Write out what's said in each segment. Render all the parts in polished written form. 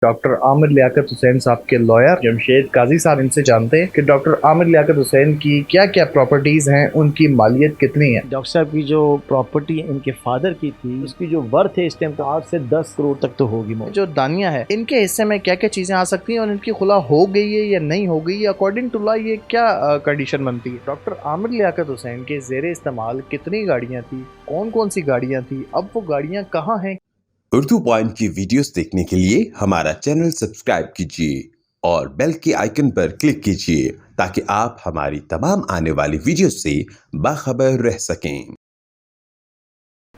Doctor Aamir Liaquat Hussain साहब के lawyer Jamshed काजी साहब, इनसे जानते हैं कि डॉक्टर आमिर लियाकत हुसैन की क्या क्या प्रॉपर्टीज हैं, उनकी मालियत कितनी है। डॉक्टर साहब की जो प्रॉपर्टी इनके फादर की थी, उसकी जो वर्थ है इस टाइम तो 8 से 10 करोड़ तक तो होगी। जो दानिया है, इनके हिस्से में क्या क्या चीजें आ सकती हैं और इनकी खुला हो गई है या नहीं हो गई, अकॉर्डिंग टू लॉ ये क्या कंडीशन बनती है। डॉक्टर आमिर लियाकत हुसैन के जेर इस्तेमाल कितनी गाड़ियां थी, कौन कौन सी गाड़ियां थी, अब वो गाड़ियां कहाँ हैं। उर्दू पॉइंट की वीडियोस देखने के लिए हमारा चैनल सब्सक्राइब कीजिए और बेल के आइकन पर क्लिक कीजिए ताकि आप हमारी तमाम आने वाली वीडियोस से बाखबर रह सकें।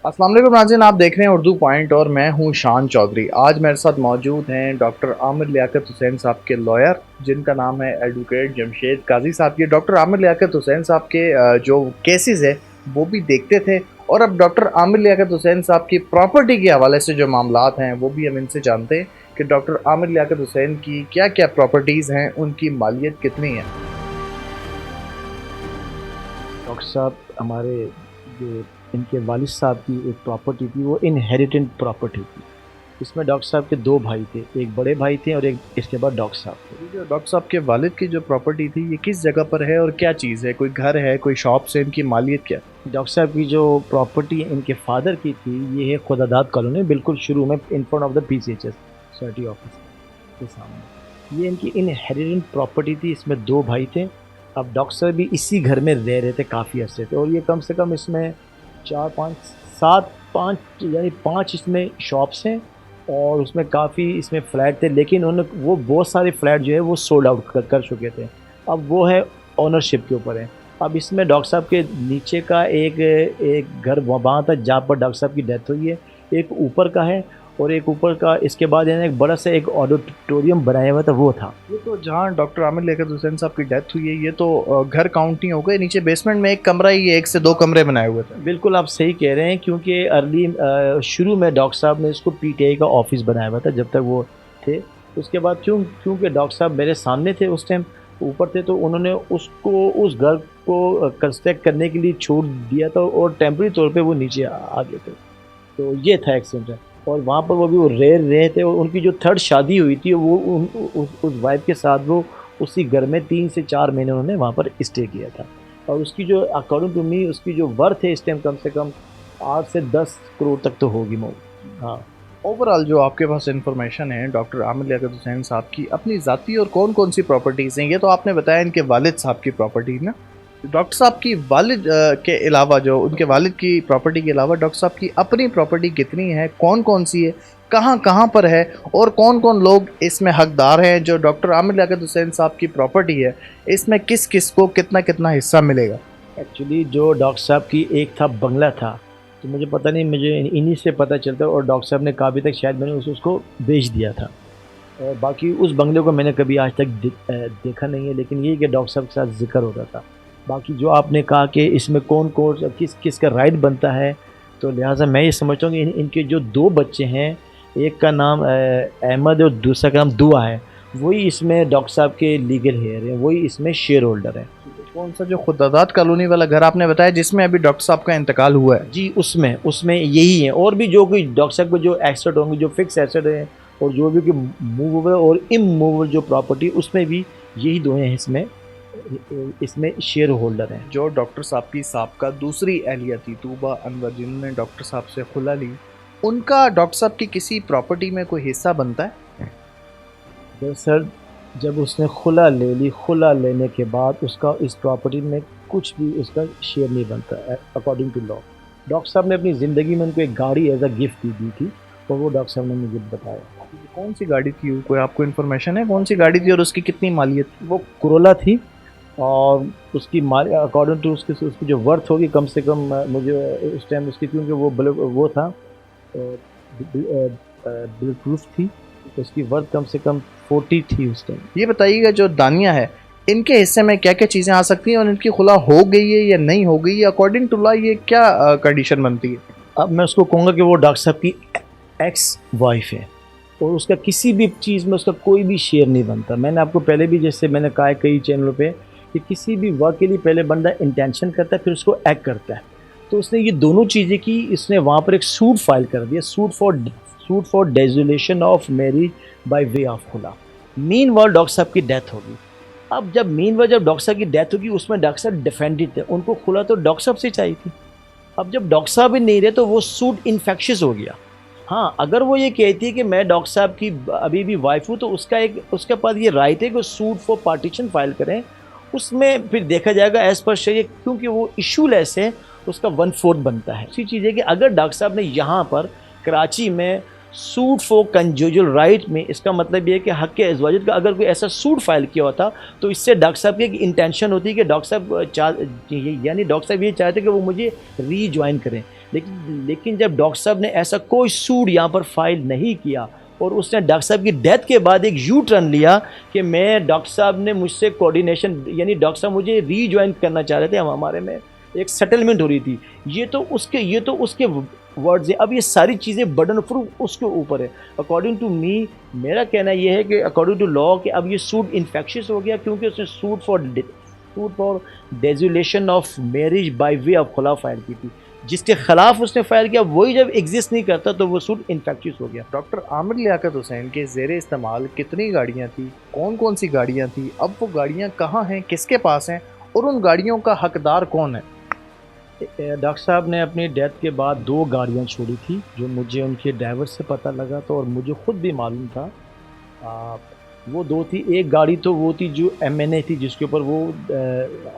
अस्सलाम वालेकुम नाज़रीन, आप देख रहे हैं उर्दू पॉइंट और मैं हूं शान चौधरी। आज मेरे साथ मौजूद हैं डॉक्टर आमिर लियाकत हुसैन साहब के लॉयर, जिनका नाम है एडवोकेट जमशेद काजी साहब। ये डॉक्टर आमिर लियाकत हुसैन साहब के जो केसेस है वो भी देखते थे और अब डॉक्टर आमिर लियाकत हुसैन साहब की प्रॉपर्टी के हवाले से जो मामलात हैं वो भी हम इनसे जानते हैं कि डॉक्टर आमिर लियाकत हुसैन की क्या क्या प्रॉपर्टीज़ हैं, उनकी मालियत कितनी है। डॉक्टर साहब हमारे जो इनके वालिद साहब की एक प्रॉपर्टी थी, वो इनहेरिटेंट प्रॉपर्टी थी। इसमें डॉक्टर साहब के 2 भाई थे, एक बड़े भाई थे और एक इसके बाद डॉक्टर साहब थे। जो डॉक्टर साहब के वालिद की जो प्रॉपर्टी थी ये किस जगह पर है और क्या चीज़ है, कोई घर है, कोई शॉप से, इनकी मालियत क्या। डॉक्टर साहब की जो प्रॉपर्टी इनके फादर की थी, ये है खुदादाद कॉलोनी, बिल्कुल शुरू में in front of the PCHS society office के सामने। ये इनकी इनहेरिटेंट प्रॉपर्टी थी। इसमें 2 भाई थे। अब डॉक्टर साहब भी इसी घर में रह रहे थे काफ़ी अर्से थे, और ये कम से कम इसमें 4 5 7 5 यानी 5 इसमें शॉप्स हैं और उसमें काफ़ी इसमें फ़्लैट थे, लेकिन उन्होंने वो बहुत सारे फ़्लैट जो है वो सोल्ड आउट कर चुके थे। अब वो है ओनरशिप के ऊपर है। अब इसमें डॉक्टर साहब के नीचे का एक घर वहाँ था जहाँ पर डॉक्टर साहब की डेथ हुई है, एक ऊपर का है और एक ऊपर का इसके बाद यानी एक बड़ा सा एक ऑडिटोरियम बनाया हुआ था, वो था। ये तो जहाँ डॉक्टर आमिर लियाकत हुसैन साहब की डेथ हुई है ये तो घर काउंट नहीं हो गए, नीचे बेसमेंट में एक कमरा ही है, 1 से 2 कमरे बनाए हुए थे। बिल्कुल आप सही कह रहे हैं, क्योंकि शुरू में डॉक्टर साहब ने इसको PTI का ऑफिस बनाया हुआ था जब तक वो थे। उसके बाद क्योंकि डॉक्टर साहब मेरे सामने थे उस टाइम, ऊपर थे, तो उन्होंने उसको उस घर को कंस्ट्रक्ट करने के लिए छोड़ दिया था और टेम्प्रेरी तौर पे वो नीचे आ गए थे। तो ये था एक्सीडेंट। और वहाँ पर वो भी वो रहे थे और उनकी जो 3rd शादी हुई थी वो उस वाइफ के साथ वो उसी घर में 3 से 4 महीने उन्होंने वहाँ पर स्टे किया था। और उसकी जो अकॉर्डिंग टू मी उसकी जो वर्थ है इस टाइम कम से कम 8 से 10 करोड़ तक तो होगी। हाँ, ओवरऑल जो आपके पास इन्फॉर्मेशन है डॉक्टर आमिर लियाकत हुसैन साहब की अपनी ज़ाती और कौन कौन सी प्रॉपर्टीज़ हैं, ये तो आपने बताया इनके वालिद साहब की प्रॉपर्टी ना। डॉक्टर साहब की वालिद के अलावा, जो उनके वालिद की प्रॉपर्टी के अलावा डॉक्टर साहब की अपनी प्रॉपर्टी कितनी है, कौन कौन सी है, कहाँ कहाँ पर है और कौन कौन लोग इसमें हकदार हैं। जो डॉक्टर आमिर लियाकत हुसैन साहब की प्रॉपर्टी है इसमें किस किस को कितना कितना हिस्सा मिलेगा। एक्चुअली जो डॉक्टर साहब की एक था बंगला था, तो मुझे पता नहीं, मुझे इन्हीं से पता चलता, और डॉक्टर साहब ने काफ़ी तक शायद मैंने उसको बेच दिया था। और बाकी उस बंगले को मैंने कभी आज तक देखा नहीं है, लेकिन ये कि डॉक्टर साहब के साथ जिक्र होता था। बाकी जो आपने कहा कि इसमें कौन कौन किस का राइट बनता है, तो लिहाजा मैं ये समझता हूँ कि इनके जो 2 बच्चे हैं, एक का नाम अहमद और दूसरा का नाम दुआ है, वही इसमें डॉक्टर साहब के लीगल हेयर हैं, वही इसमें शेयर होल्डर है। कौन सा जो खुदादाद कॉलोनी वाला घर आपने बताया जिसमें अभी डॉक्टर साहब का इंतकाल हुआ है। जी, उसमें यही है। और भी जो कोई डॉक्टर साहब को जो एसेट होंगे, जो फिक्स एसेट है और जो भी मूवेबल और इमूवेबल जो प्रॉपर्टी, उसमें भी यही 2 हैं इसमें शेयर होल्डर हैं। जो डॉक्टर साहब की साहबका दूसरी अहलिया थी तूबा अनवर, जिन्होंने डॉक्टर साहब से खुला ली, उनका डॉक्टर साहब की किसी प्रॉपर्टी में कोई हिस्सा बनता है। दरअसल जब उसने खुला ले ली, खुला लेने के बाद उसका इस प्रॉपर्टी में कुछ भी उसका शेयर नहीं बनता है अकॉर्डिंग टू लॉ। डॉक्टर साहब ने अपनी ज़िंदगी में उनको एक गाड़ी एज अ गिफ्ट दी थी, और वो डॉक्टर साहब ने मुझे बताया। कौन सी गाड़ी थी, कोई आपको इन्फॉर्मेशन है कौन सी गाड़ी थी और उसकी कितनी मालियत। वो कोरोला थी और उसकी अकॉर्डिंग टू उसकी जो वर्थ होगी कम से कम, मुझे उस टाइम उसकी, क्योंकि वो था बिल प्रूफ थी, तो उसकी वर्थ कम से कम 40 थी उस टाइम। ये बताइएगा जो दानिया है इनके हिस्से में क्या क्या चीज़ें आ सकती हैं और इनकी खुला हो गई है या नहीं हो गई, अकॉर्डिंग टू लॉ ये क्या कंडीशन बनती है। अब मैं उसको कहूँगा कि वो डॉक्टर साहब की एक्स वाइफ है और उसका किसी भी चीज़ में उसका कोई भी शेयर नहीं बनता। मैंने आपको पहले भी, जैसे मैंने कहा है कई चैनलों पे, कि किसी भी वर्क के लिए पहले बंदा इंटेंशन करता है, फिर उसको एक्ट करता है। तो उसने ये दोनों चीज़ें की। इसने वहाँ पर एक सूट फाइल कर दिया, suit suit for dissolution of marriage by way of खुला। मीन वर्ल्ड डॉक्टर साहब की डेथ होगी। अब जब डॉक्टर साहब की डेथ होगी उसमें डॉक्टर साहब डिफेंडेड थे, उनको खुला तो डॉक्टर साहब से चाहिए थी। अब जब डॉक्टर साहब ही नहीं रहे तो वो सूट इन्फेक्शियस हो गया। हाँ, अगर वो ये कहती है कि मैं डॉक्टर साहब की अभी भी वाइफ हूँ तो उसके पास ये राइट है कि सूट फॉर पार्टीशन फाइल करें, उसमें फिर देखा जाएगा एज पर शरीय, क्योंकि वो इशू लेस है, उसका 1/4 बनता है। इसी चीज़ है कि अगर डॉक्टर साहब ने यहाँ पर कराची में सूट फॉर कंजूजल राइट में, इसका मतलब ये है कि हक़ अज़वाजियत का अगर कोई ऐसा सूट फाइल किया होता तो इससे डॉक्टर साहब की एक इंटेंशन होती है कि डॉक्टर साहब ये चाहते कि वो मुझे रीजॉइन करें। लेकिन जब डॉक्टर साहब ने ऐसा कोई सूट यहाँ पर फाइल नहीं किया और उसने डॉक्टर साहब की डेथ के बाद एक यू टर्न लिया कि मैं डॉक्टर साहब ने मुझसे कोऑर्डिनेशन, यानी डॉक्टर साहब मुझे रीजॉइन करना चाह रहे थे, हमारे में एक सेटलमेंट हो रही थी, ये तो उसके वर्ड्स है। अब ये सारी चीज़ें बर्डन ऑफ प्रूफ उसके ऊपर है। अकॉर्डिंग टू मी, मेरा कहना ये है कि अकॉर्डिंग टू लॉ कि अब ये सूट इन्फेक्शियस हो गया, क्योंकि उसने suit for dissolution of marriage by way of खुला फाइल की थी। जिसके खिलाफ उसने फाइल किया वही जब एग्जिस्ट नहीं करता तो वो सूट इन्फेक्शियस हो गया। डॉक्टर आमिर लियाकत हुसैन के ज़ेरे इस्तेमाल कितनी गाड़ियाँ थी, कौन कौन सी गाड़ियाँ थी, अब वो गाड़ियाँ कहाँ हैं, किसके पास हैं और उन गाड़ियों का हकदार कौन है? डॉक्टर साहब ने अपनी डेथ के बाद 2 गाड़ियाँ छोड़ी थी, जो मुझे उनके ड्राइवर से पता लगा तो और मुझे ख़ुद भी मालूम था। वो 2 थी। एक गाड़ी तो वो थी जो MNA थी, जिसके ऊपर वो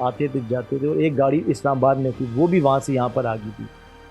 आते थे जाते थे, और एक गाड़ी इस्लामाबाद में थी, वो भी वहाँ से यहाँ पर आ गई थी।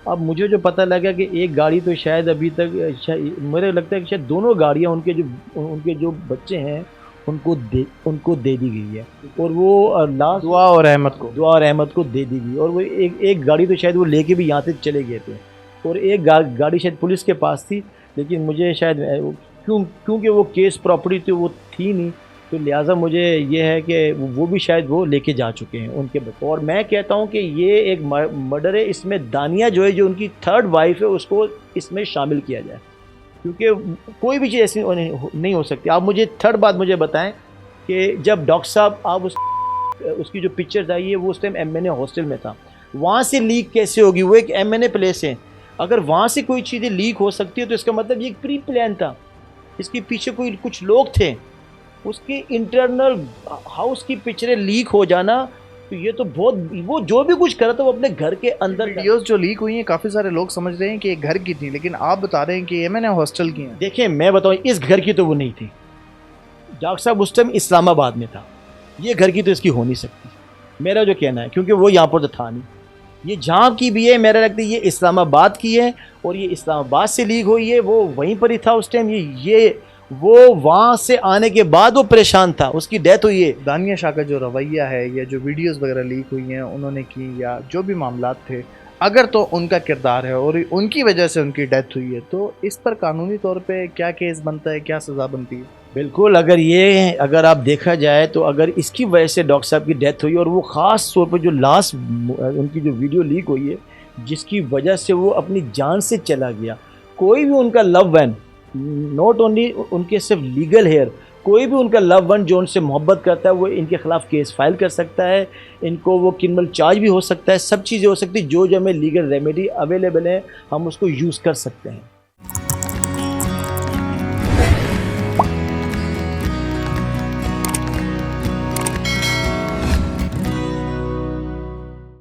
अब मुझे जो पता लगा कि एक गाड़ी तो शायद अभी तक मुझे लगता है कि शायद दोनों गाड़ियाँ उनके जो बच्चे हैं उनको दे दी गई है, और वो लास्ट दुआ और अहमद को दे दी गई। और वो एक गाड़ी तो शायद वो लेके भी यहाँ से चले गए थे, और एक गाड़ी शायद पुलिस के पास थी, लेकिन मुझे शायद क्योंकि वो केस प्रॉपर्टी थी वो थी नहीं, तो लिहाजा मुझे ये है कि वो भी शायद वो लेके जा चुके हैं उनके बच्चे। और मैं कहता हूँ कि ये एक मर्डर है, इसमें दानिया जो है, जो उनकी 3rd वाइफ है, उसको इसमें शामिल किया जाए, क्योंकि कोई भी चीज़ ऐसी नहीं हो सकती। आप मुझे 3rd बात मुझे बताएं कि जब डॉक्टर साहब आप उसकी जो पिक्चर्स आई है वो उस टाइम MNA हॉस्टल में था, वहाँ से लीक कैसे होगी? वो एक MNA प्लेस है, अगर वहाँ से कोई चीज़ें लीक हो सकती है तो इसका मतलब ये एक प्री प्लान था, इसके पीछे कुछ लोग थे, उसकी इंटरनल हाउस की पिक्चरें लीक हो जाना, तो ये तो बहुत, वो जो भी कुछ करा था वो अपने घर के अंदर। वीडियोस जो लीक हुई हैं काफ़ी सारे लोग समझ रहे हैं कि ये घर की थी, लेकिन आप बता रहे हैं कि MNA हॉस्टल की हैं। देखिए मैं बताऊँ, इस घर की तो वो नहीं थी। डॉक्टर साहब उस टाइम इस्लामाबाद में था, ये घर की तो इसकी हो नहीं सकती, मेरा जो कहना है, क्योंकि वो यहाँ पर तो था नहीं। ये जहाँ की भी है, मेरा लगता है ये इस्लामाबाद की है, और ये इस्लामाबाद से लीक हुई है, वो वहीं पर ही था उस टाइम। वो वहाँ से आने के बाद वो परेशान था, उसकी डेथ हुई है। दानिया शाह का जो रवैया है या जो वीडियोस वगैरह लीक हुई हैं उन्होंने की, या जो भी मामलात थे, अगर तो उनका किरदार है और उनकी वजह से उनकी डेथ हुई है, तो इस पर कानूनी तौर पे क्या केस बनता है, क्या सज़ा बनती है? बिल्कुल, अगर आप देखा जाए तो अगर इसकी वजह से डॉक्टर साहब की डेथ हुई, और वो ख़ास तौर पर जो लास्ट उनकी जो वीडियो लीक हुई है, जिसकी वजह से वो अपनी जान से चला गया, कोई भी उनका लव वन, नॉट ओनली उनके सिर्फ लीगल हेयर, कोई भी उनका लव वन जो उनसे मोहब्बत करता है वो इनके ख़िलाफ़ केस फाइल कर सकता है, इनको वो क्रिमिनल चार्ज भी हो सकता है, सब चीज़ें हो सकती है। जो हमें लीगल रेमेडी अवेलेबल है हम उसको यूज़ कर सकते हैं।